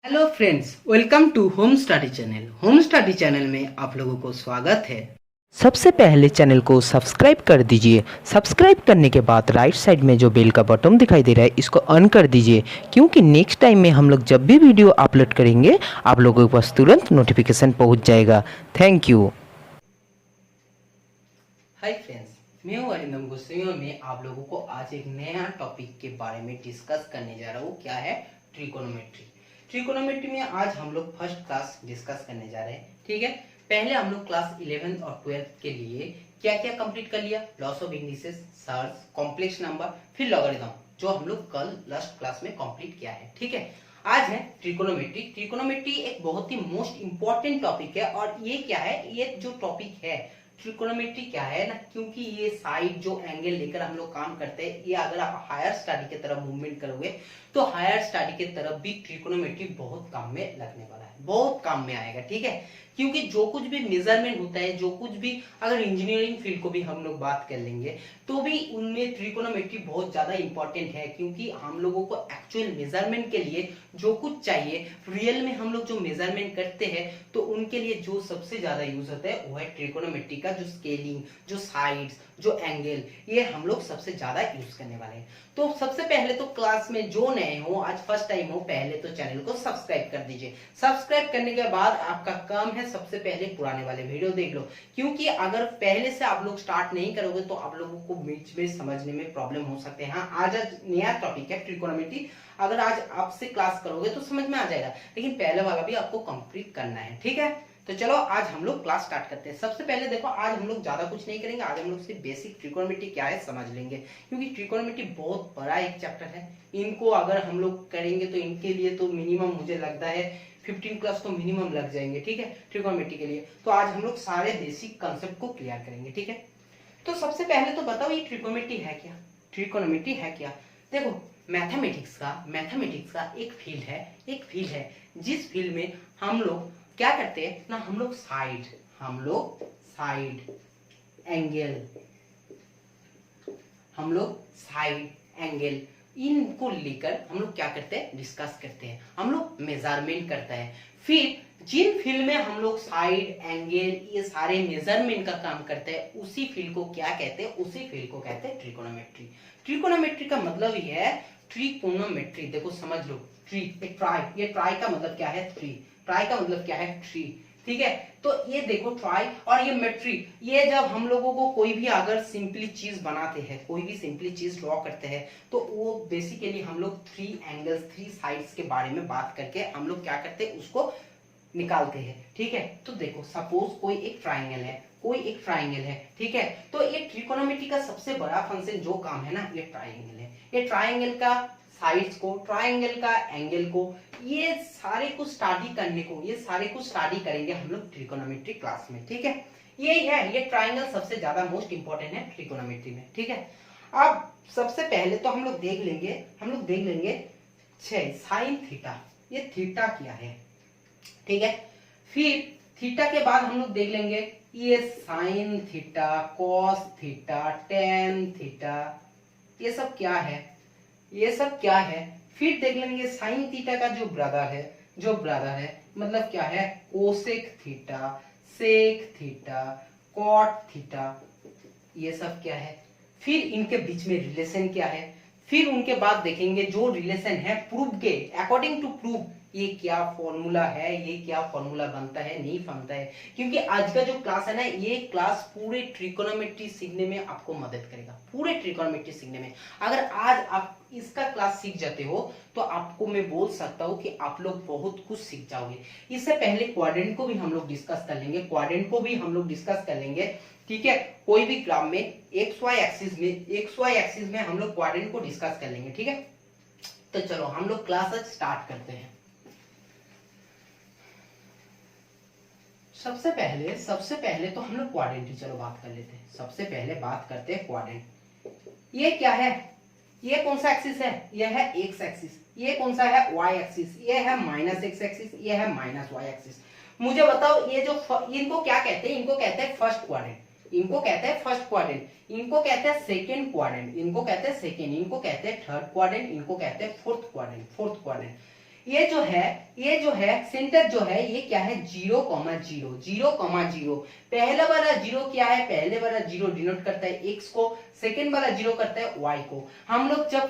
Hello friends, welcome to home study channel. Home study channel में आप लोगों को स्वागत है। सबसे पहले चैनल को सब्सक्राइब कर दीजिए। सब्सक्राइब करने के बाद राइट साइड में जो बेल का बटन दिखाई दे रहा है इसको ऑन कर दीजिए, क्योंकि नेक्स्ट टाइम में हम लोग जब भी वीडियो अपलोड करेंगे आप लोगों के पास तुरंत नोटिफिकेशन पहुंच जाएगा। Thank you. हाय फ्रेंड्स, मैं हूँ अरिंदम गोस्वामी और मैं आप लोगों को आज एक नया टॉपिक के बारे में डिस्कस करने जा रहा हूँ। क्या है? ट्रिकोनोमेट्री। ट्रिकोनोमेट्री में आज हम लोग फर्स्ट क्लास डिस्कस करने जा रहे हैं। ठीक है, पहले हम लोग क्लास 11th और 12th के लिए क्या क्या कंप्लीट कर लिया? Loss of indices, search, complex number, फिर लॉगरिथम, जो हम लोग कल लास्ट क्लास में कंप्लीट किया है। ठीक है, आज है ट्रिकोनोमेट्री। ट्रिकोनोमेट्री एक बहुत ही मोस्ट इंपॉर्टेंट टॉपिक है। और ये क्या है? ये जो टॉपिक है ट्रिकोनोमेट्री क्या है ना, क्योंकि ये साइड जो एंगल लेकर हम लोग काम करते हैं, ये अगर आप हायर स्टडी की तरफ मूवमेंट करोगे तो हायर स्टडी की तरफ भी ट्रिकोनोमेट्री बहुत काम में लगने वाला है, बहुत काम में आएगा। ठीक है, क्योंकि जो कुछ भी मेजरमेंट होता है, जो कुछ भी, अगर इंजीनियरिंग फील्ड को भी हम लोग बात कर लेंगे तो भी उनमें ट्रिकोनोमेट्री बहुत ज्यादा इंपॉर्टेंट है। क्योंकि हम लोगों को एक्चुअल मेजरमेंट के लिए जो कुछ चाहिए, रियल में हम लोग जो मेजरमेंट करते हैं तो उनके लिए जो सबसे ज्यादा यूज होता है वो है ट्रिकोनोमेट्री का। जो स्केलिंग, जो साइड्स, जो एंगल, ये हम लोग सबसे ज्यादा यूज करने वाले हैं। तो सबसे पहले तो क्लास में जो नए हो, आज फर्स्ट टाइम हो, पहले तो चैनल को सब्सक्राइब कर दीजिए। सब्सक्राइब करने के बाद आपका काम है सबसे पहले पुराने वाले वीडियो देख लो, क्योंकि अगर पहले से आप लोग स्टार्ट नहीं करोगे तो आप लोगों को बीच में समझने में प्रॉब्लम हो सकते हैं। हाँ, आज नया टॉपिक है ट्रिकोनोमेट्री, अगर आज आपसे क्लास करोगे तो समझ में आ जाएगा, लेकिन पहले वाला भी आपको कंप्लीट करना है। ठीक है, तो चलो आज हम लोग क्लास स्टार्ट करते हैं। सबसे पहले देखो, आज हम लोग ज्यादा कुछ नहीं करेंगे, आज हम लोग सिर्फ बेसिक ट्रिकोनोमेट्री क्या है समझ लेंगे, क्योंकि ट्रिकोनोमेट्री बहुत बड़ा एक चैप्टर है। इनको अगर हम लोग करेंगे तो इनके लिए तो मिनिमम मुझे लगता है 15 क्लास तो मिनिमम लग जाएंगे। ठीक है, ट्रिकोनोमेट्री के लिए तो आज हम लोग सारे बेसिक कंसेप्ट को क्लियर करेंगे। ठीक है, तो सबसे पहले तो बताओ ये ट्रिकोनोमेट्री है क्या? ट्रिकोनोमेट्री है क्या? देखो, मैथमेटिक्स का एक फील्ड है जिस फील्ड में हम लोग क्या करते हैं ना, हम लोग साइड एंगल इनको लेकर हम लोग क्या करते हैं, डिस्कस करते हैं, हम लोग मेजरमेंट करते हैं। फिर जिन फील्ड में हम लोग साइड एंगल ये सारे मेजरमेंट का काम करते हैं, उसी फील्ड को क्या कहते हैं? उसी फील्ड को कहते हैं ट्रिकोनोमेट्री। ट्रिकोनोमेट्री का मतलब ही है ट्रिकोनोमेट्री। देखो समझ लो, ये ट्राई का मतलब क्या है? ट्राई का मतलब क्या है? थ्री। ठीक है, तो ये देखो ट्राई और ये मेट्री, ये जब हम लोगों को कोई भी अगर सिंपली चीज बनाते हैं, कोई भी सिंपली चीज ड्रॉ करते हैं, तो वो बेसिकली हम लोग थ्री एंगल्स, थ्री साइड्स के बारे में बात करके हम लोग क्या करते हैं, उसको निकालते हैं। ठीक है, तो देखो सपोज कोई एक ट्राइंगल है, ठीक है, तो ये ट्रिकोनोमेट्री का सबसे बड़ा फंक्शन जो काम है ना, ये ट्राइंगल है। ये ट्राइंगल का साइड्स को, ट्राइंगल का एंगल को, ये सारे को स्टडी करेंगे हम लोग ट्रिकोनोमेट्री क्लास में। ठीक है, यही है, ये ट्राइंगल सबसे ज्यादा मोस्ट इंपॉर्टेंट है ट्रिकोनोमेट्री में। ठीक है, अब सबसे पहले तो हम लोग देख लेंगे साइन थीटा, ये थीटा क्या है। ठीक है, फिर थीटा के बाद हम लोग देख लेंगे ये sine theta, cos theta, tan theta, ये सब क्या है। फिर देख लेंगे साइन थीटा का जो ब्रदर है मतलब क्या है, cosec theta, sec theta, cot theta, ये सब क्या है। फिर इनके बीच में रिलेशन क्या है। फिर उनके बाद देखेंगे जो रिलेशन है प्रूफ के, अकॉर्डिंग टू प्रूफ ये क्या फॉर्मूला है, ये क्या फॉर्मूला बनता है, नहीं बनता है। क्योंकि आज का जो क्लास है ना, ये क्लास पूरे ट्रिकोनोमेट्री सीखने में आपको मदद करेगा, पूरे ट्रिकोनोमेट्री सीखने में। अगर आज आप इसका क्लास सीख जाते हो तो आपको मैं बोल सकता हूँ कि आप लोग बहुत कुछ सीख जाओगे। इससे पहले क्वाड्रेंट को भी हम लोग डिस्कस कर लेंगे। ठीक है, कोई भी ग्राफ में एक्स वाई एक्सिस में हम लोग क्वाड्रेंट को डिस्कस कर लेंगे। ठीक है, तो चलो हम लोग क्लास आज स्टार्ट करते हैं। सबसे पहले तो हम लोग क्वाड्रेंट की चलो बात कर लेते हैं। सबसे पहले बात करते हैं क्वाड्रेंट। ये क्या है? ये कौन सा एक्सिस है? ये है एक्स एक्सिस। ये कौन सा है? Y axis. ये है माइनस एक्स एक्सिस, ये है माइनस वाई एक्सिस। मुझे बताओ ये जो इनको क्या कहते हैं? इनको कहते हैं फर्स्ट क्वाड्रेंट, इनको कहते हैं सेकंड क्वाड्रेंट, इनको कहते हैं थर्ड क्वाड्रेंट, इनको कहते हैं फोर्थ क्वाड्रेंट। ये जो है सेंटर जो है ये क्या है 0, 0, 0, 0। पहला वाला 0 क्या है, पहले वाला 0 डिनोट करता है x को, सेकंड वाला 0 करता है y को। हम लोग जब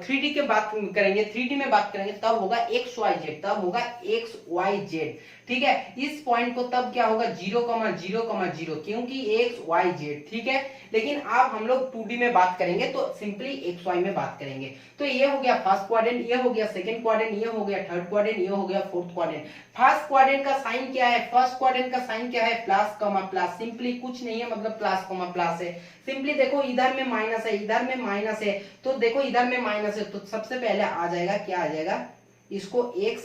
3D के बात करेंगे, 3D में बात करेंगे तब होगा एक्स वाई जेड, तब होगा एक्स वाई जेड, ठीक है। इस पॉइंट को तब क्या होगा 0, 0, 0 क्योंकि एक्स वाई जेड, ठीक है। लेकिन अब हम लोग 2D में बात करेंगे तो सिंपली एक्स वाई में बात करेंगे। तो ये हो गया फर्स्ट क्वाड्रेंट, ये हो गया सेकंड क्वाड्रेंट, ये हो गया थर्ड क्वाड्रेंट, ये हो गया फोर्थ क्वाड्रेंट। फर्स्ट क्वाड्रेंट का साइन क्या है, फर्स्ट क्वाड्रेंट का साइन क्या है, प्लस कॉमा प्लस, सिंपली कुछ नहीं है मतलब प्लस कॉमा प्लस है। सिंपली देखो इधर में माइनस है, इधर में माइनस है, तो देखो इधर में माइनस है तो सबसे पहले आ जाएगा क्या आ जाएगा, इसको x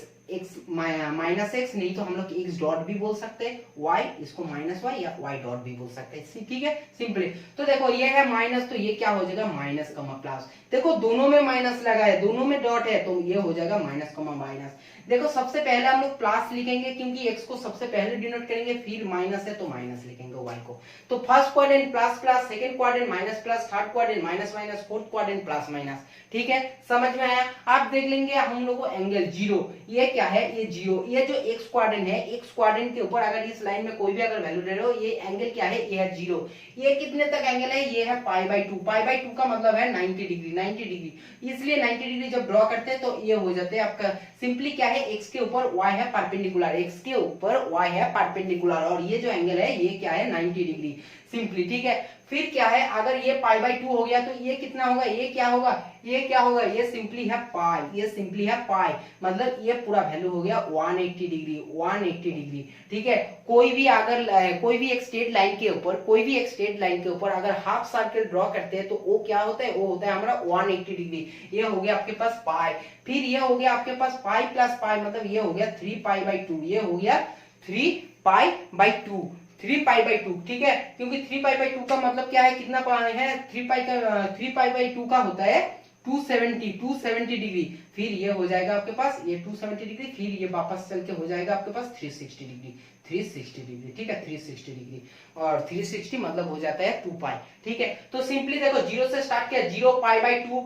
माइनस एक्स, नहीं तो हम लोग x डॉट भी बोल सकते हैं, y इसको माइनस y या y डॉट भी बोल सकते हैं, ठीक है सिंपली। तो देखो ये है माइनस, तो ये क्या हो जाएगा माइनस कमा प्लस। देखो दोनों में माइनस लगा है, दोनों में डॉट है, तो ये हो जाएगा माइनस कमा माइनस। देखो सबसे पहले हम लोग प्लस लिखेंगे क्योंकि x को सबसे पहले डिनोट करेंगे, फिर माइनस है तो माइनस लिखेंगे y को। तो first quadrant plus plus, second quadrant minus plus, third quadrant minus minus, fourth quadrant plus minus, ठीक है समझ में आया। आप देख लेंगे हम लोग को एंगल 0, ये क्या है ये 0, ये जो एक्स क्वाड्रेंट है, एक्स क्वाड्रेंट के ऊपर अगर इस लाइन में कोई भी अगर वैल्यू ले रहे हो, ये एंगल क्या है ये है 0। ये कितने तक एंगल है, ये है π/2, π/2 का मतलब है 90 डिग्री, 90 डिग्री, इसलिए 90 डिग्री जब ड्रॉ करते हैं तो ये हो जाते हैं आपका सिंपली क्या है, x के ऊपर y है परपेंडिकुलर, x के ऊपर y है परपेंडिकुलर, और ये जो एंगल है ये क्या है 90 डिग्री सिंपली, ठीक है। फिर क्या है, अगर ये π/2 हो गया तो ये कितना होगा, ये क्या होगा, ये क्या होगा, ये सिंपली है पाई, ये सिंपली है पाई, मतलब ये पूरा वैल्यू हो गया 180 डिग्री, 180 डिग्री, ठीक है। कोई भी अगर कोई भी एक स्ट्रेट लाइन के ऊपर, कोई भी एक स्ट्रेट लाइन के ऊपर अगर हाफ सर्कल ड्रॉ करते हैं तो वो क्या होता है, वो होता है हमारा 180 डिग्री। ये हो गया आपके पास पाई, फिर ये हो गया आपके पास पाई प्लस पाई, मतलब ये हो गया 3π/2, ये हो गया 3π/2, 3π/2, ठीक है, क्योंकि 3π/2 का मतलब क्या है, कितना पाई है, 3π/2 का होता है 270 डिग्री, फिर ये हो जाएगा आपके पास ये 270 डिग्री, फिर ये वापस चल के हो जाएगा आपके पास 360 डिग्री, 360 डिग्री, ठीक है 360 डिग्री, और 360 मतलब हो जाता है 2π, ठीक है। तो सिंपली देखो 0 से स्टार्ट किया, 0π/2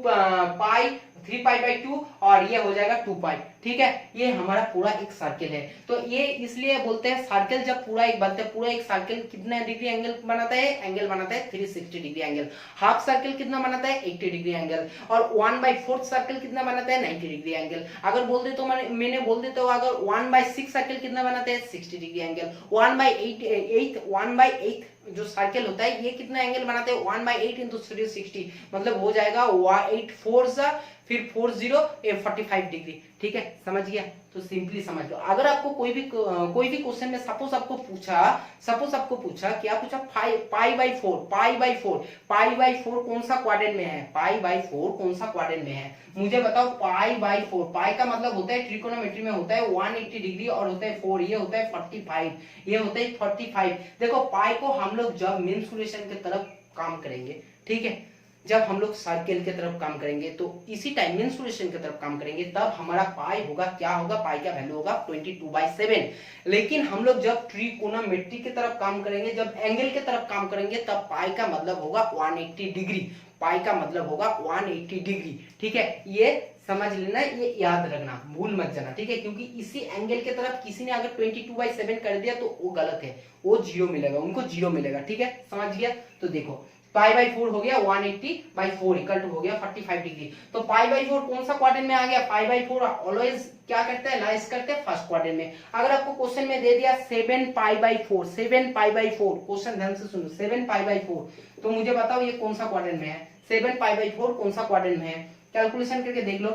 पाई, 3π/2 और ये हो जाएगा 2π, ठीक है। ये हमारा पूरा एक सर्कल है, तो ये इसलिए बोलते हैं सर्कल जब पूरा एक बनता है, पूरा एक सर्कल कितना डिग्री एंगल बनाता है, एंगल बनाता है 360 डिग्री एंगल। हाफ सर्कल कितना बनाता है 80 डिग्री एंगल, और 1/4 सर्कल कितना बनाता है 90 डिग्री एंगल। अगर बोल दे तो मैंने बोल देता हूँ, अगर 1/6 सर्कल कितना बनाता है 60 डिग्री एंगल, 1/8 जो सर्कल होता है ये कितना एंगल बनाते हैं 1/8 इंटू 360, मतलब हो जाएगा 8 4 फिर 40 45 डिग्री, ठीक है समझ गया। तो सिंपली समझ लो, अगर आपको कोई भी क्वेश्चन में सपोज आपको पूछा क्या पूछा, π/4 कौन सा क्वाड्रेंट में है, π/4 कौन सा क्वाड्रेंट में है, मुझे बताओ। π/4, पाई का मतलब होता है ट्रिकोनोमेट्री में होता है 180 डिग्री और होता है 4, ये होता है 45, ये होता है 45। देखो पाई को हम लोग जब मेंसुरेशन की तरफ काम करेंगे, ठीक है, जब हम लोग सर्कल की तरफ काम करेंगे तो इसी टाइम मेंसुरेशन की तरफ काम करेंगे, तब हमारा पाई होगा क्या होगा, पाई का वैल्यू होगा 22/7। लेकिन हम लोग जब ट्रिकोनोमेट्री की तरफ काम करेंगे, जब एंगल की तरफ काम करेंगे, तब पाई का मतलब होगा 180 डिग्री, पाई का मतलब होगा 180 डिग्री, ठीक है। ये समझ लेना, ये याद रखना, भूल मत जाना, ठीक है, क्योंकि इसी एंगल की तरफ किसी ने अगर 22/7 कर दिया तो वो गलत है, वो 0 मिलेगा, उनको 0 मिलेगा, ठीक है समझ गया। तो देखो π/4 हो गया 180/4 इक्वल टू हो गया 45 डिग्री। तो π/4 कौन सा क्वाड्रेंट में आ गया, π/4 ऑलवेज क्या करता है, लाइज करते हैं फर्स्ट क्वाड्रेंट में। अगर आपको क्वेश्चन में दे दिया 7π/4, 7π/4, क्वेश्चन ध्यान से सुनो, 7π/4, तो मुझे बताओ ये कौन सा क्वाड्रेंट में है, 7π/4 कौन सा क्वाड्रेंट में है, कैलकुलेशन करके देख लो।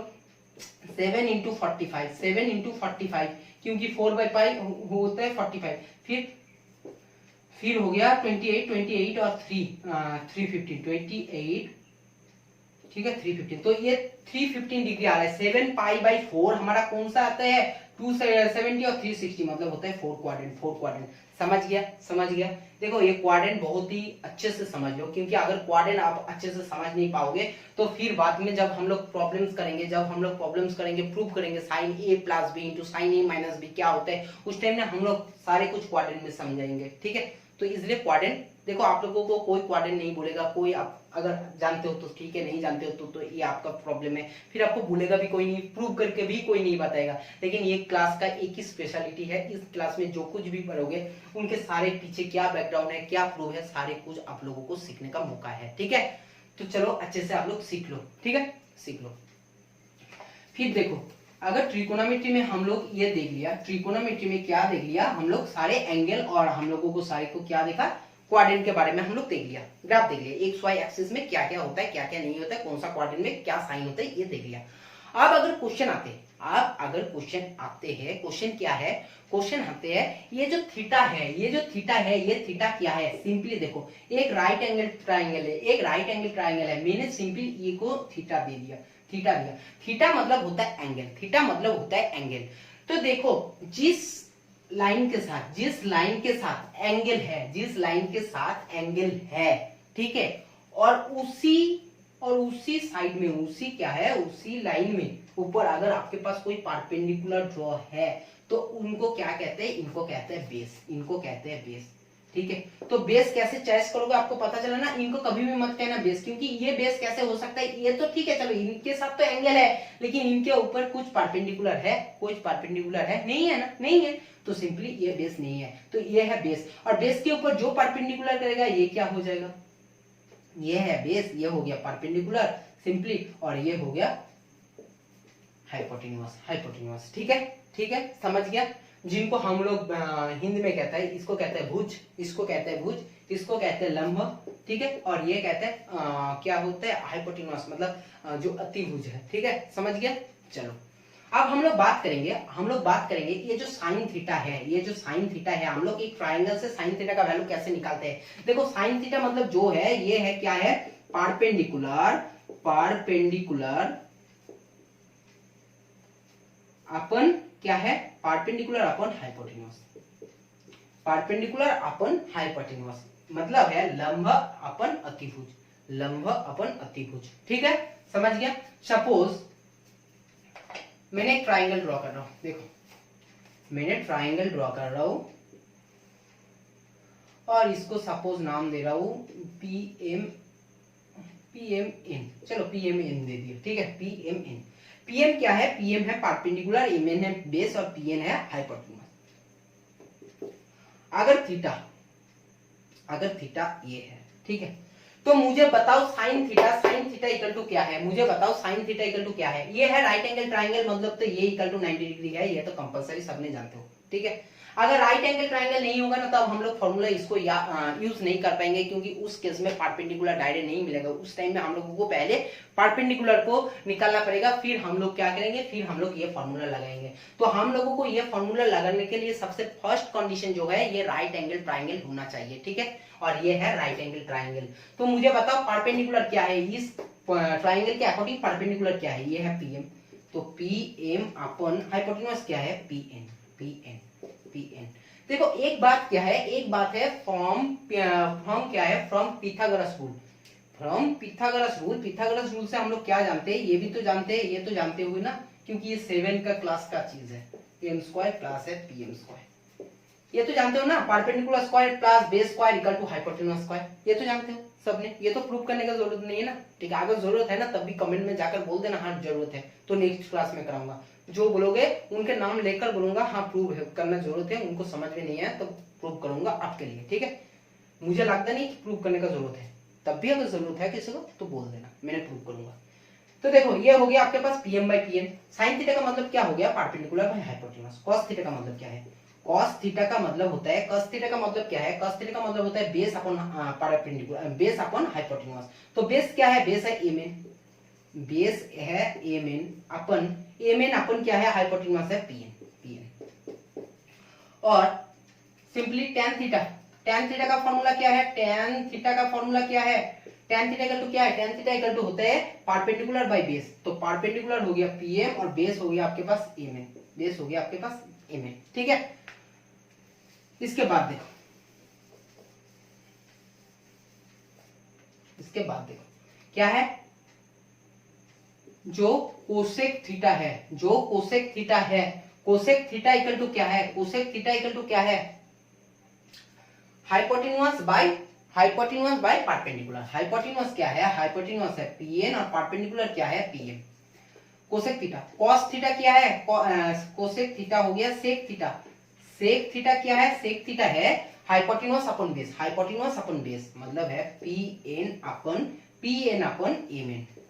7 × 45, 7 × 45, क्योंकि 4/π होता है 45, फिर हो गया 28 और 315, 28, ठीक है 315, तो ये 315 डिग्री आ रहा है। 7π/4 हमारा कौन सा आता है 270 और 360, मतलब होता है 4 क्वाड्रेंट। समझ गया। देखो ये क्वाड्रेंट बहुत ही अच्छे से समझ लो, क्योंकि अगर क्वाड्रेंट आप अच्छे से समझ नहीं पाओगे तो फिर बाद में जब हम लोग प्रॉब्लम्स करेंगे, प्रूव करेंगे sin a + b × sin a - b क्या होता है, उस टाइम में हम लोग सारे कुछ क्वाड्रेंट में समझाएंगे, ठीक है। तो इसलिए क्वाड्रेंट देखो, आप लोगों को कोई क्वाड्रेंट नहीं बोलेगा, कोई आप अगर जानते हो तो ठीक है, नहीं जानते हो तो ये आपका प्रॉब्लम है। फिर आपको भूलेगा भी कोई नहीं, प्रूव करके भी कोई नहीं बताएगा। लेकिन ये क्लास का एक ही स्पेशलिटी है, इस क्लास में जो कुछ भी पढ़ोगे उनके सारे पीछे क्या बैकग्राउंड है, क्या प्रूव है, सारे कुछ आप लोगों को सीखने का मौका है। ठीक है, तो चलो अच्छे से आप लोग सीख लो। ठीक है, सीख लो। फिर देखो, अगर ट्रिकोनोमेट्री में हम लोग ये देख लिया, ट्रिकोनोमेट्री में क्या देख लिया हम लोग, सारे एंगल, और हम लोगों को सारे को क्या देखा, क्वाड्रेंट के बारे में हम लोग देख लिया, ग्राफ देख लिया, एक्स वाई एक्सिस में क्या क्या होता है, क्या क्या नहीं होता है, कौन सा क्वाड्रेंट में क्या साइन होता है, ये देख लिया। अब अगर क्वेश्चन आते हैं, अब अगर क्वेश्चन आते हैं, क्वेश्चन क्या है, क्वेश्चन आते हैं, ये जो थीटा है, ये जो थीटा है, ये थीटा क्या है, सिंपली देखो, एक राइट एंगल ट्राइंगल है, एक राइट एंगल ट्राइंगल है, मैंने सिंपली ये को थीटा दे दिया, थीटा दिया। थीटा मतलब होता है एंगल, थीटा मतलब होता है एंगल। तो देखो, जिस लाइन के साथ, जिस लाइन के साथ एंगल है, जिस लाइन के साथ एंगल है, ठीक है, और उसी साइड में, उसी क्या है, उसी लाइन में ऊपर अगर आपके पास कोई परपेंडिकुलर ड्रॉ है तो उनको क्या कहते हैं, इनको कहते हैं बेस, इनको कहते हैं बेस। ठीक है, तो बेस कैसे चॉइस करोगे आपको पता चला ना, इनको कभी भी मत कहना बेस, क्योंकि ये बेस कैसे हो सकता है, ये तो ठीक है चलो इनके साथ तो एंगल है, लेकिन इनके ऊपर कुछ परपेंडिकुलर है, कुछ परपेंडिकुलर है, नहीं है ना, नहीं है, तो सिंपली ये बेस नहीं है, तो ये है बेस। और बेस के ऊपर जो परपेंडिकुलर करेगा ये क्या हो जाएगा, ये है बेस, ये हो गया परपेंडिकुलर सिंपली, और ये हो गया हाइपोटेन्यूज, हाइपोटेन्यूज। ठीक है, ठीक है, समझ गया। जिनको हम लोग हिंदी में कहता है, इसको कहते हैं भुज, इसको कहते हैं भुज, इसको कहते हैं लंब, ठीक है, और ये कहते हैं क्या होता है, हाइपोटेन्यूज, मतलब जो अतिभुज है। ठीक है, समझ गया। चलो अब हम लोग बात करेंगे ये जो साइन थीटा है, ये जो साइन थीटा है, हम लोग एक ट्राइंगल से साइन थीटा का वैल्यू कैसे निकालते हैं। देखो साइन थीटा मतलब जो है, ये है क्या है, परपेंडिकुलर, परपेंडिकुलर अपन क्या है, perpendicular upon hypotenuse, perpendicular upon hypotenuse मतलब है लंब अपन अतिभुज, लंब अपन अतिभुज। ठीक है, समझ गया। सपोज मैंने एक ट्राइंगल ड्रॉ कर रहा हूं, देखो मैंने ट्राइंगल ड्रॉ कर रहा हूं और इसको सपोज नाम दे रहा हूं पीएम एन, चलो पीएम एन दे दिया। ठीक है, पीएम एन, पीएम क्या है, पीएम है परपेंडिकुलर, एमएन है बेस और पीएन है हाइपोटेन्यूज। अगर थीटा ये है, ठीक है, तो मुझे बताओ साइन थीटा इक्वल टू क्या है, मुझे बताओ साइन थीटा इक्वल टू क्या है। ये है राइट एंगल ट्राइंगल, मतलब तो ये इक्वल टू 90 डिग्री है, ये तो कंपलसरी सबने जानते हो। ठीक है, अगर राइट एंगल ट्राइंगल नहीं होगा ना तो अब हम लोग फॉर्मूला इसको यूज नहीं कर पाएंगे, क्योंकि उस केस में परपेंडिकुलर डायरेक्ट नहीं मिलेगा। उस टाइम में हम लोगों को पहले परपेंडिकुलर को निकालना पड़ेगा, फिर हम लोग क्या करेंगे, फिर हम लोग ये फॉर्मूला लगाएंगे। तो हम लोगों को ये फॉर्मूला लगाने के लिए सबसे फर्स्ट कंडीशन जो है, ये राइट एंगल ट्राइंगल होना चाहिए। ठीक है, और ये है राइट एंगल ट्राइंगल। तो मुझे बताओ परपेंडिकुलर क्या है, इस ट्राइंगल के अकॉर्डिंग परपेंडिकुलर क्या है, ये है पीएम, तो पीएम अपन हाइपोटेन्यूज क्या है, पीएन, पीएन, पीएन। देखो एक बात क्या है, एक बात है फ्रॉम क्या है, from Pythagoras rule, from Pythagoras rule से हम लोग क्या जानते हैं, ये भी तो जानते हैं, ये तो जानते हुए ना, क्योंकि ये 7 का क्लास का चीज है, एम स्क्वायर प्लस है पीएम स्क्वायर, ये तो जानते हो ना, perpendicular square plus base square equal to hypotenuse square, ये तो जानते हो सबने, ये तो प्रूव करने का जरूरत नहीं है ना। ठीक है, अगर जरूरत है ना तब भी कमेंट में जाकर बोल देना हाँ जरूरत है, तो नेक्स्ट क्लास में कराऊंगा। जो बोलोगे उनके नाम लेकर बोलूंगा हाँ प्रूव करना जरूरत है, उनको समझ में नहीं है तो प्रूव करूंगा आपके लिए। ठीक है, मुझे लगता नहीं कि प्रूव करने का जरूरत है, तब भी अगर जरूरत है किसी को तो बोल देना, मैंने प्रूव करूंगा। तो देखो ये हो गया आपके पास PM by PN. Sine theta का मतलब क्या हो गया, perpendicular by hypotenuse. Cos theta का मतलब क्या है, कॉस थीटा का मतलब होता है, कॉस थीटा का मतलब क्या है, कॉस थीटा का मतलब होता है बेस अपन परपेंडिकुलर, बेस अपन हाइपोटेन्यूज। तो बेस क्या है, बेस है एमएन, बेस है एमएन अपन क्या है, हाइपोटेन्यूज है पीएन, पीएन। और सिंपली tan थीटा का फॉर्मूला क्या है, tan थीटा का फॉर्मूला क्या है, tan थीटा इक्वल टू क्या है, tan थीटा इक्वल टू होता है परपेंडिकुलर बाय बेस। तो परपेंडिकुलर हो गया पीएम और बेस हो गया आपके पास एमएन, बेस हो गया आपके पास एमएन। ठीक है, इसके बाद देखो, इसके बाद देखो क्या है, जो कोसेक थीटा है, जो कोसेक थीटा है, कोसेक थीटा इक्वल टू क्या है, कोसेक थीटा इक्वल टू क्या है, hypotenuse by hypotenuse by perpendicular. Hypotenuse क्या है? हाइपोटेन्यूज है pn और परपेंडिकुलर क्या है? pm। Cosec theta, cos theta क्या है? कोसेक थीटा हो गया सेक थीटा। सेक थीटा क्या है? सेक थीटा है hypotenuse upon base. Hypotenuse upon base मतलब है pn अपन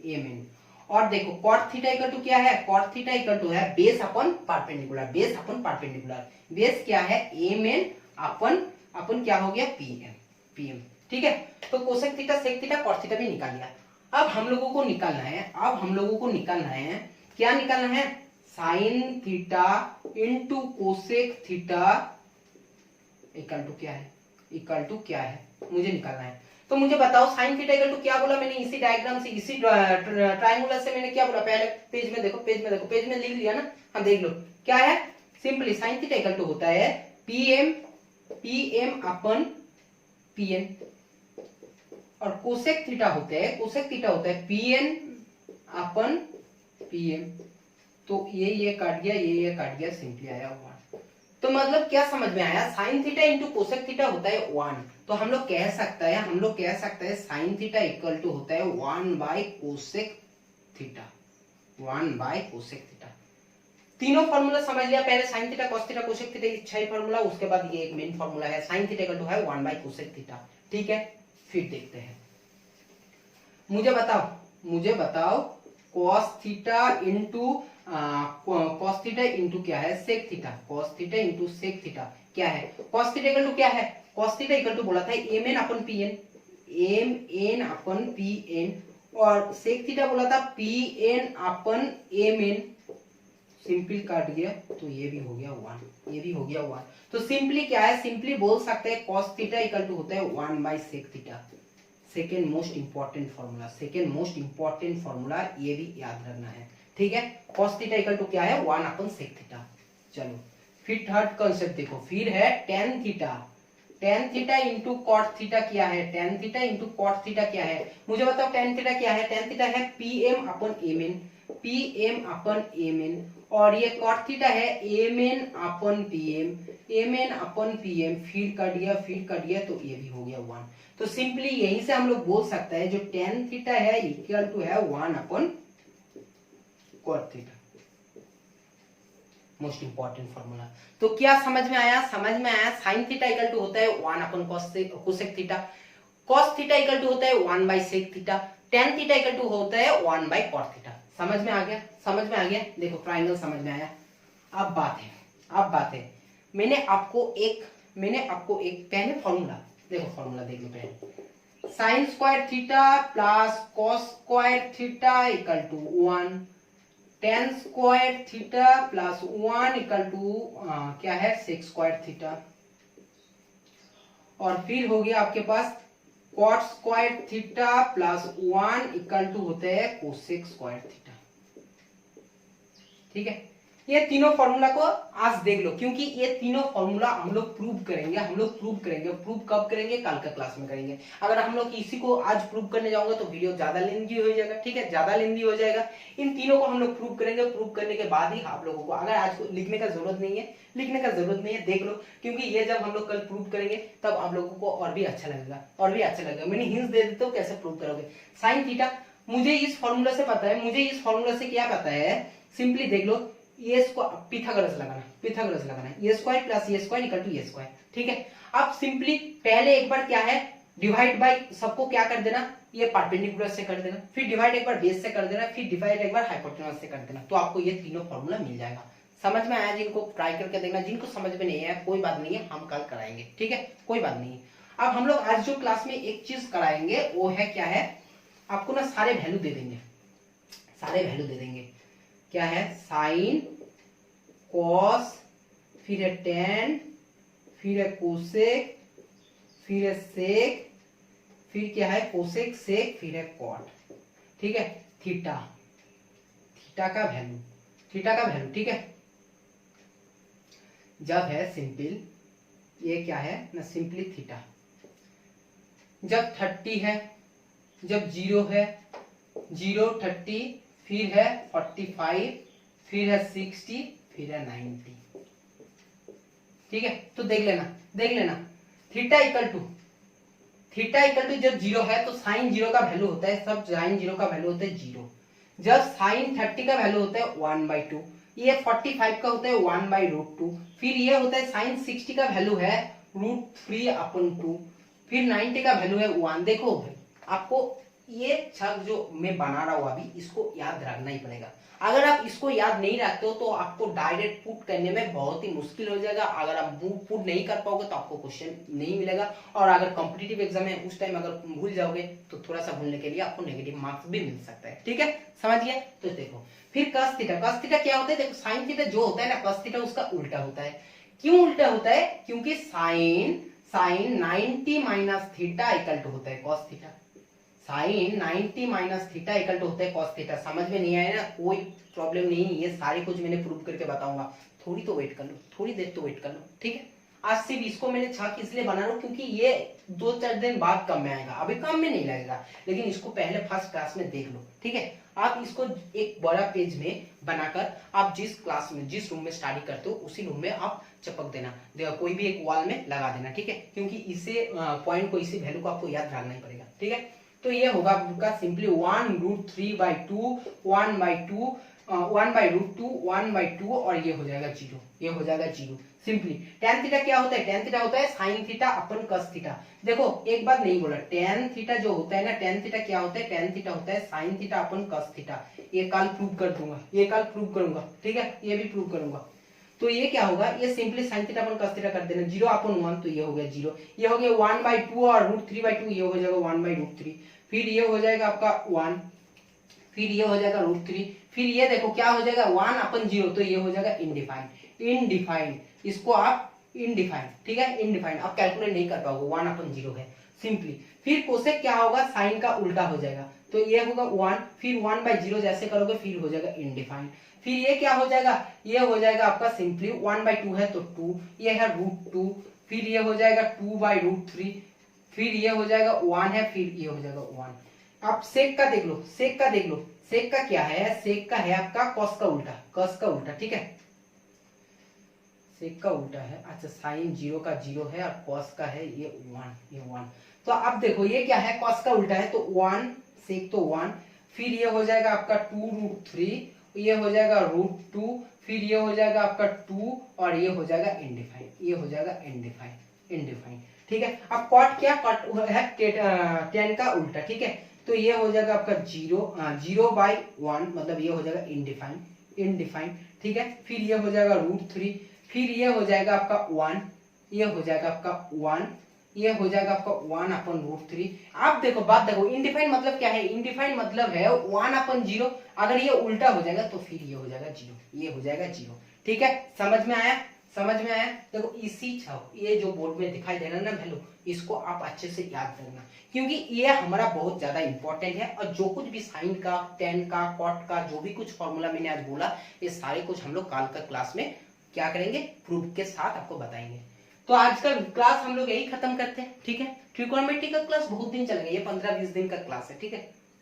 mn। और देखो कॉट थीटा इक्वल टू क्या है? कॉट थीटा इक्वल टू है बेस अपन परपेंडिकुलर। बेस अपन परपेंडिकुलर, बेस क्या है? mn अपन क्या हो गया? pm। ठीक है, तो cosec theta sec theta cot theta भी निकाल लिया। अब हम लोगों को निकालना है, क्या निकालना है? Sine theta into cosec theta equal to क्या है? मुझे निकालना है। तो मुझे बताओ साइन थीटा इक्वल टू क्या बोला मैंने? इसी डायग्राम से, इसी ट्रायंगुलर से मैंने क्या बोला? पहले पेज में देखो, पेज में लिख लिया ना। हम देख लो क्या है। Simply sine theta equal to होता है pm अपन pn और कोसेक थीटा होता है pn अपन pm। तो ये काट गया, ये काट गया, सिंपली आया 1। तो मतलब क्या समझ में आया? Sign theta into cosec theta होता है 1। तो हम लोग कह सकता है साइन थीटा इक्वल टू होता है 1 बाय कोसेक थीटा। तीनों फॉर्मूला समझ लिया। पहले sine theta cos theta cosec theta, 6 formula. उसके बाद ये एक मेन फॉर्मूला है, साइन थीटा इक्वल टू है 1 बाय कोसेक थीटा। ठीक है, फिर देखते हैं। मुझे बताओ कॉस थीटा इंटू क्या है? Sec theta. Cos theta into sec theta क्या है? कॉस थीटा इक्वल टू क्या है? कॉस थीटा इक्वल टू बोला था mn अपन pn और सेक थीटा बोला था pn अपन mn। सिंपल काट गया तो ये भी हो गया 1। तो सिंपली क्या है? सिंपली बोल सकते हैं कॉस थीटा इक्वल टू होता है 1 by sec theta. Second most important formula, ये भी याद रखना है। ठीक है, cos थीटा इक्वल टू क्या है? 1 अपन सेक थीटा। चलो फिर थर्ड कांसेप्ट देखो, फिर है tan theta into cot theta क्या है? tan theta into cot theta क्या है? मुझे बताओ tan थीटा क्या है? tan थीटा है pm अपन mn और ये कॉट थीटा है mn अपन pm। फिर कट गया तो ये भी हो गया 1। तो सिंपली यहीं से हम लोग बोल सकते हैं जो tan थीटा है इक्वल टू है 1 upon cot theta. Most important formula. तो क्या समझ में आया? साइन थीटा इक्वल टू होता है 1 upon cosec theta. Cos theta equal to होता है 1 by sec theta. tan theta equal to होता है 1 बाय कॉट थीटा। समझ में आ गया? देखो ट्रायंगल समझ में आया। अब बात है मैंने आपको एक पहले फॉर्मूला देख लो पहले। Sine square theta plus cos square theta equal to 1। tan square theta plus 1 equal to क्या है? Sec square theta. और फिर हो गया आपके पास cot square theta plus 1 equal to होते हैं कोसेक स्क्वायर थीटा। ठीक है, ये तीनों फॉर्मूला को आज देख लो, क्योंकि ये तीनों फॉर्मूला हम लोग प्रूव करेंगे। प्रूव कब करेंगे? कल का क्लास में करेंगे। अगर हम लोग इसी को आज प्रूव करने जाओगे तो वीडियो ज्यादा लेंदी हो जाएगा। ठीक है, ज्यादा लेंदी हो जाएगा। इन तीनों को हम लोग प्रूव करेंगे। प्रूव करने के बाद ही आप लोगों को, अगर आज को लिखने का जरूरत नहीं है, देख लो, क्योंकि ये जब हम लोग कल प्रूव करेंगे तब आप लोगों को और भी अच्छा लगेगा। मैंने हिंट्स दे देता हूँ कैसे प्रूव करोगे। साइन थीटा मुझे इस फॉर्मूला से पता है, क्या पता है? सिंपली देख लो, ये पिथागोरस लगाना है। ये स्क्वायर प्लस ये स्क्वायर इक्वल टू ये स्क्वायर। ठीक है, अब सिंपली पहले एक बार क्या है? डिवाइड बाय सबको क्या कर देना? ये परपेंडिकुलर से कर देना, फिर डिवाइड एक बार बेस से कर देना, फिर डिवाइड एक बार हाइपोटेन्यूज से कर देना। तो आपको ये तीनों फॉर्मूला मिल जाएगा। समझ में आया? जिनको ट्राई करके देखना, जिनको समझ में नहीं आया कोई बात नहीं है, हम कल कराएंगे। ठीक है, कोई बात नहीं है। अब हम लोग आज जो क्लास में एक चीज कराएंगे वो है क्या है? आपको ना सारे वैल्यू दे देंगे। क्या है? साइन, कॉस, फिर है टेन, फिर है कोसेक, फिर है सेक, फिर क्या है? कोसेक सेक, फिर है कॉट। ठीक है, थीटा का वैल्यू। ठीक है, जब है सिंपल, ये क्या है ना? सिंपली थीटा जब 30 है, जब 0 है, 0 30, फिर है 45, फिर है 60, फिर है 90। ठीक है, तो देख लेना theta equal to theta equal to जब 0 है तो साइन 0 का वैल्यू होता है, सब साइन 0 का वैल्यू होता है 0। जब साइन 30 का वैल्यू होता है 1/2, ये 45 का होता है 1/√2, फिर ये होता है साइन 60 का वैल्यू है √3/2, फिर 90 का वैल्यू है 1। देखो भाई आपको ये छक जो मैं बना रहा हूं अभी, इसको याद रखना ही पड़ेगा। अगर आप इसको याद नहीं रखते हो तो आपको डायरेक्ट पुट करने में बहुत ही मुश्किल हो जाएगा। अगर आप पुट नहीं कर पाओगे तो आपको क्वेश्चन नहीं मिलेगा, और अगर कॉम्पिटिटिव एग्जाम है उस टाइम अगर भूल जाओगे तो थोड़ा सा भूलने के लिए आपको नेगेटिव मार्क्स भी मिल सकता है। ठीक है, समझिए। तो देखो फिर cos थीटा, cos थीटा क्या होता है? देखो साइन थीटा जो होता है ना, cos थीटा उसका उल्टा होता है। क्यों उल्टा होता है? क्योंकि sine 90 minus theta equal to होता है cos theta. Sine 90 minus theta equal to होता है cos थीटा। समझ में नहीं आया ना? कोई प्रॉब्लम नहीं, ये सारे कुछ मैंने प्रूव करके बताऊंगा। थोड़ी तो वेट कर लो, थोड़ी देर तो वेट कर लो, ठीक है। आज सिर्फ इसको मैंने छक इसलिए बना रहा हूं क्योंकि ये 2-4 दिन बाद काम में आएगा, अभी काम में नहीं लगेगा, लेकिन इसको पहले फर्स्ट क्लास में देख लो, ठीक है। आप इसको एक बड़ा पेज में बनाकर आप जिस क्लास में, जिस रूम में स्टडी करते हो उसी रूम में आप चिपक देना, कोई भी एक वॉल में लगा देना, ठीक है। क्योंकि इसे पॉइंट को, इसी वैल्यू को आपको याद रखना ही पड़ेगा, ठीक है। तो ये होगा आपका सिंपली 1√3/2, 1/2, 1/√2, 1/2 और ये हो जाएगा 0, ये हो जाएगा 0 सिंपली। tan थीटा क्या होता है? tan थीटा होता है sin थीटा अपन cos थीटा। देखो एक बात नहीं बोला, tan थीटा जो होता है ना, tan थीटा क्या होता है? tan थीटा होता है sin थीटा अपन cos थीटा। ये कल प्रूव कर दूंगा, ये कल प्रूव करूंगा, ठीक है, ये भी प्रूव करूंगा। तो ये क्या होगा? ये सिंपली sin थीटा अपन cos थीटा कर देना, 0/1 तो ये हो गया 0, ये हो गया 1/2 और √3/2 ये हो जाएगा 1/√3, फिर ये हो जाएगा आपका 1, फिर ये हो जाएगा √3, फिर ये देखो क्या हो जाएगा 1/0 तो ये हो जाएगा इनडिफाइंड। इनडिफाइंड इसको आप इनडिफाइंड, ठीक है, इनडिफाइंड आप कैलकुलेट नहीं कर पाओगे, 1/0 है सिंपली। फिर कोसेक क्या होगा? साइन का उल्टा हो जाएगा, तो ये होगा 1, फिर 1/0 जैसे करोगे फिर हो जाएगा इनडिफाइंड। फिर ये क्या हो जाएगा? ये हो जाएगा आपका सिंपली 1/2 है तो 2, ये है √2, फिर ये हो जाएगा 2/√3, फिर ये हो जाएगा 1 है, फिर ये हो जाएगा 1। आप सेक का देख लो, सेक का देख लो, सेक का क्या है? सेक का है आपका कॉस का उल्टा, कॉस का उल्टा, ठीक है, सेक का उल्टा है। अच्छा साइन 0 का 0 है और कॉस का है ये 1, ये 1। तो अब देखो ये क्या है? कॉस का उल्टा है तो 1, सेक तो 1, फिर ये हो जाएगा आपका 2√3, ये हो जाएगा √2, फिर ये हो जाएगा आपका 2 और ये हो जाएगा इनडिफाइंड, ये हो जाएगा इनडिफाइंड, इनडिफाइंड, ठीक है। अब कॉट क्या? कॉट है tan का उल्टा, ठीक है। तो ये हो जाएगा आपका 0/1 मतलब ये हो जाएगा इनडिफाइंड, इनडिफाइंड, ठीक है। फिर ये हो जाएगा √3, फिर ये हो जाएगा आपका 1, ये हो जाएगा आपका 1, ये हो जाएगा आपका 1/√3। आप देखो बात देखो, इनडिफाइंड मतलब क्या है? इनडिफाइंड मतलब है 1/0। अगर ये उल्टा हो जाएगा तो फिर ये हो जाएगा 0, ये हो जाएगा 0, ठीक है। समझ में आया? समझ में आया? देखो इसी ये जो बोर्ड में दिखाई दे रहा है ना वैल्यू, इसको आप अच्छे से याद करना, क्योंकि ये हमारा बहुत ज्यादा इंपॉर्टेंट है। और जो कुछ भी साइन का, tan का, कॉट का, जो भी कुछ फॉर्मूला मैंने आज बोला, ये सारे कुछ हम लोग कल का क्लास में क्या करेंगे? प्रूफ के साथ आपको बताएंगे। तो आज का क्लास हम लोग यही खत्म करते हैं, ठीक है। ट्रिगोनोमेट्री का क्लास बहुत दिन चलेगा, ये 15-20 दिन का क्लास है, ठीक है,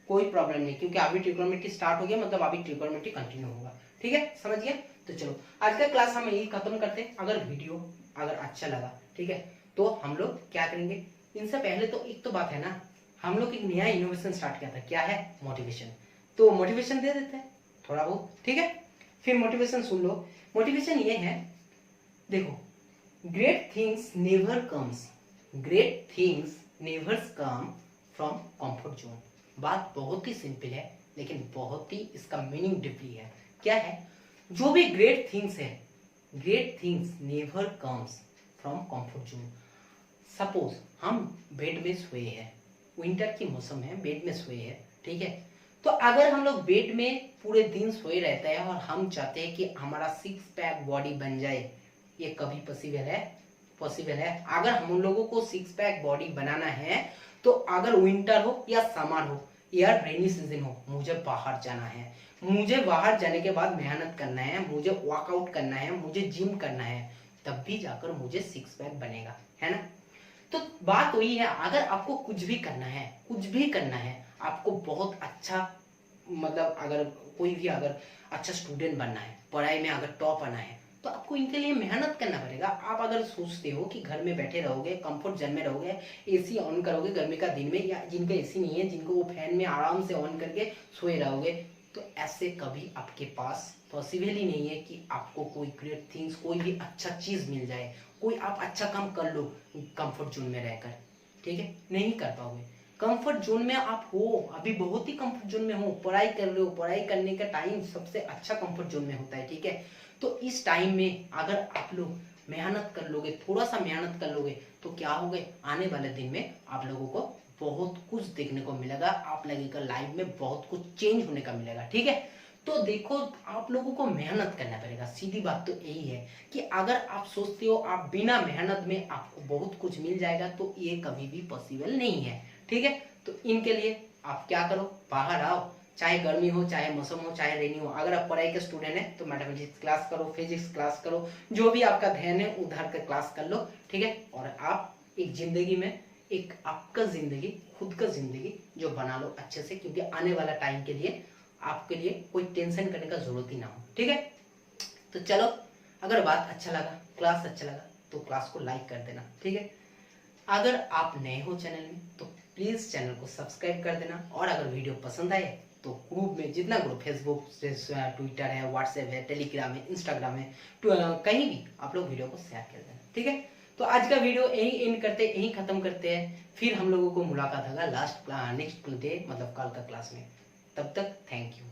कोई प्रॉब्लम नहीं, क्योंकि अभी ट्रिगोनोमेट्री स्टार्ट हो गया, मतलब अभी ट्रिगोनोमेट्री कंटिन्यू होगा, ठीक है, समझ गया। तो चलो आज का क्लास हम यही खत्म करते हैं। अगर वीडियो अगर अच्छा लगा, ठीक है, तो हम लोग क्या करेंगे? इनसे पहले तो एक तो बात है ना, हम लोग एक नया इनोवेशन स्टार्ट किया था, क्या है? मोटिवेशन। तो मोटिवेशन दे देते हैं थोड़ा बहुत, ठीक है। फिर मोटिवेशन सुन लो। मोटिवेशन ये है, देखो, great things never comes, great things never come from comfort zone. बात बहुत ही सिंपल है, लेकिन बहुत ही इसका मीनिंग डीपली है। क्या है? जो भी ग्रेट थिंग्स है, great things never comes from comfort zone. Suppose हम बेड में सोए हैं, विंटर की मौसम है, बेड में सोए हैं, ठीक है। तो अगर हम लोग बेड में पूरे दिन सोए रहते हैं और हम चाहते हैं कि हमारा 6 पैक बॉडी बन जाए, ये कभी पॉसिबल है? पॉसिबल है। अगर हम लोगों को 6 पैक बॉडी बनाना है तो अगर विंटर हो या समर हो या रेनी सीजन हो, मुझे बाहर जाना है, मुझे बाहर जाने के बाद मेहनत करना है, मुझे वर्कआउट करना है, मुझे जिम करना है, तब भी जाकर मुझे 6 पैक बनेगा, है ना। तो बात वही है, अगर आपको कुछ भी करना है, कुछ भी करना है, आपको बहुत अच्छा, मतलब अगर कोई भी अगर अच्छा स्टूडेंट बनना है, पढ़ाई में अगर टॉप आना है, तो तो आपको इनके लिए मेहनत करना पड़ेगा। आप अगर सोचते हो कि घर में बैठे रहोगे, कंफर्ट जोन में रहोगे, एसी ऑन करोगे गर्मी का दिन में, या जिनका एसी नहीं है जिनको वो फैन में आराम से ऑन करके सोए रहोगे, तो ऐसे कभी आपके पास पॉसिबल ही नहीं है कि आपको कोई ग्रेट थिंग्स, कोई भी अच्छा चीज मिल जाए, कोई आप अच्छा काम कर लो कंफर्ट जोन में रहकर। ठीक है, नहीं कर पाओगे। कंफर्ट जोन में आप हो, अभी बहुत ही कंफर्ट जोन में हो, पढ़ाई कर रहे हो, पढ़ाई करने का टाइम सबसे अच्छा कंफर्ट जोन में होता है। ठीक है, तो इस टाइम में अगर आप लोग मेहनत कर लोगे, थोड़ा सा मेहनत कर लोगे, तो क्या होगा, आने वाले दिन में आप लोगों को बहुत कुछ देखने को मिलेगा, आप लगेगा लाइफ में बहुत कुछ चेंज होने का मिलेगा। ठीक है, तो देखो आप लोगों को मेहनत करना पड़ेगा। सीधी बात तो यही है कि अगर आप सोचते हो आप बिना मेहनत में आपको बहुत कुछ मिल जाएगा, तो ये कभी भी पॉसिबल नहीं है। ठीक है, तो इनके लिए आप क्या करो, बाहर आओ, चाहे गर्मी हो, चाहे मौसम हो, चाहे रेनी हो। अगर आप पढ़ाई के स्टूडेंट हैं तो मैथमेटिक्स क्लास करो, फिजिक्स क्लास करो, जो भी आपका ध्यान है उधर का क्लास कर लो। ठीक है, और आप एक जिंदगी में एक आपका जिंदगी, खुद का जिंदगी जो बना लो अच्छे से, क्योंकि आने वाला टाइम के लिए आपके लिए कोई टेंशन करने का जरूरत ही ना हो। ठीक है, तो चलो, अगर बात अच्छा लगा, क्लास अच्छा लगा, तो क्लास को लाइक कर देना। ठीक है, अगर आप नए हो चैनल में तो प्लीज चैनल को सब्सक्राइब कर देना, और अगर वीडियो पसंद आए तो ग्रुप में, जितना ग्रुप, फेसबुक, ट्विटर है, व्हाट्सएप है, टेलीग्राम है, इंस्टाग्राम है, कहीं भी आप लोग वीडियो को शेयर कर देना। ठीक है, तो आज का वीडियो यही एंड करते, यही खत्म करते हैं। फिर हम लोगों को मुलाकात होगा नेक्स्ट डे, मतलब कल का क्लास में। तब तक थैंक यू।